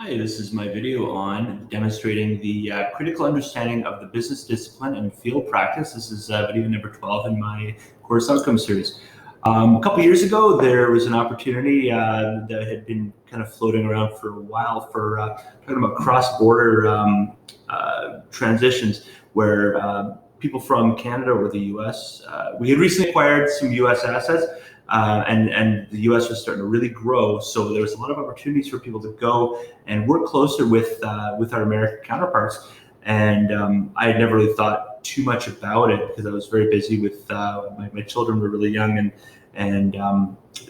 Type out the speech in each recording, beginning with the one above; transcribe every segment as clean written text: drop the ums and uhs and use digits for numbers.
Hi, this is my video on demonstrating the critical understanding of the business discipline and field practice. This is video number 12 in my course outcome series. A couple years ago, there was an opportunity that had been kind of floating around for a while for talking about cross-border transitions where people from Canada or the US, we had recently acquired some US assets, and the U.S. was starting to really grow. So there was a lot of opportunities for people to go and work closer with our American counterparts. And I had never really thought too much about it because I was very busy with my children were really young, and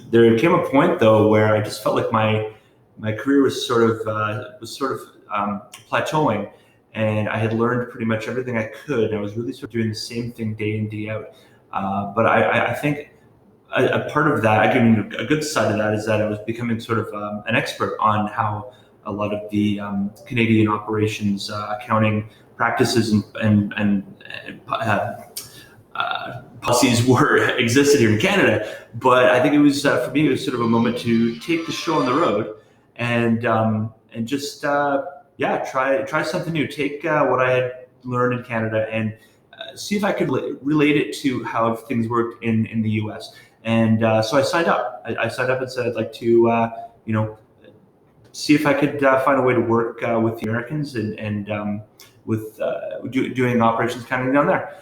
there came a point though where I just felt like my career was sort of plateauing, and I had learned pretty much everything I could, and I was really sort of doing the same thing day in, day out. But I think a part of that, I give a good side of that, is that I was becoming sort of an expert on how a lot of the Canadian operations accounting practices and policies existed here in Canada. But I think it was for me, it was sort of a moment to take the show on the road and just try something new. Take what I had learned in Canada and see if I could relate it to how things worked in the U.S. And so I signed up. I signed up and said I'd like to, see if I could find a way to work with the Americans and with doing operations accounting down there.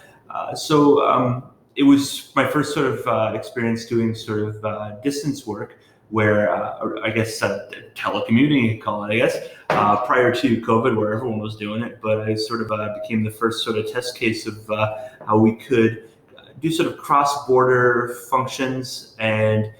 So it was my first sort of experience doing sort of distance work, where I guess telecommuting, you call it, I guess, prior to COVID, where everyone was doing it. But I sort of became the first sort of test case of how we could do sort of cross-border functions, and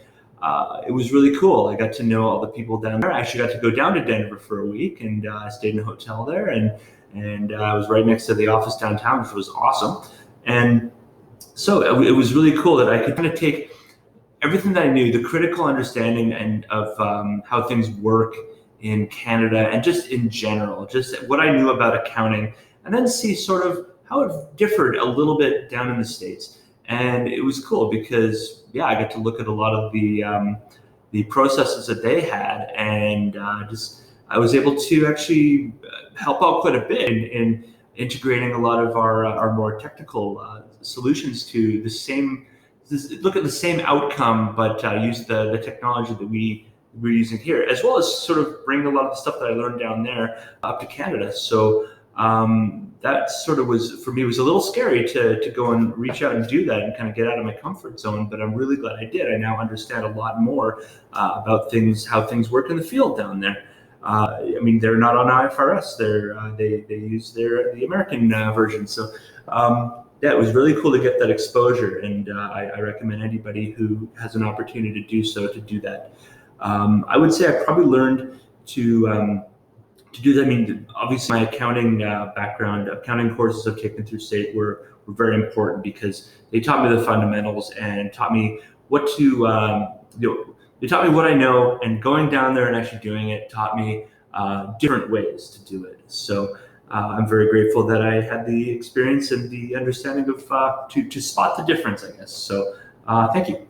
it was really cool. I got to know all the people down there. I actually got to go down to Denver for a week, and I stayed in a hotel there, and I was right next to the office downtown, which was awesome. And so it was really cool that I could kind of take everything that I knew, the critical understanding of how things work in Canada and just in general, just what I knew about accounting, and then see sort of how it differed a little bit down in the States. And it was cool because, I got to look at a lot of the processes that they had, and I was able to actually help out quite a bit in integrating a lot of our more technical solutions to look at the same outcome, but use the technology that we're using here, as well as sort of bring a lot of the stuff that I learned down there up to Canada. So that sort of was, for me, was a little scary to go and reach out and do that and kind of get out of my comfort zone. But I'm really glad I did. I now understand a lot more about how things work in the field down there. I mean, they're not on IFRS. They use the American version. So it was really cool to get that exposure, and I recommend anybody who has an opportunity to do so to do that. I would say I probably learned to do that. I mean, obviously, my accounting background, accounting courses I've taken through state were very important because they taught me the fundamentals and taught me what to they taught me what I know, and going down there and actually doing it taught me different ways to do it. So I'm very grateful that I had the experience and the understanding of to spot the difference, I guess. So thank you.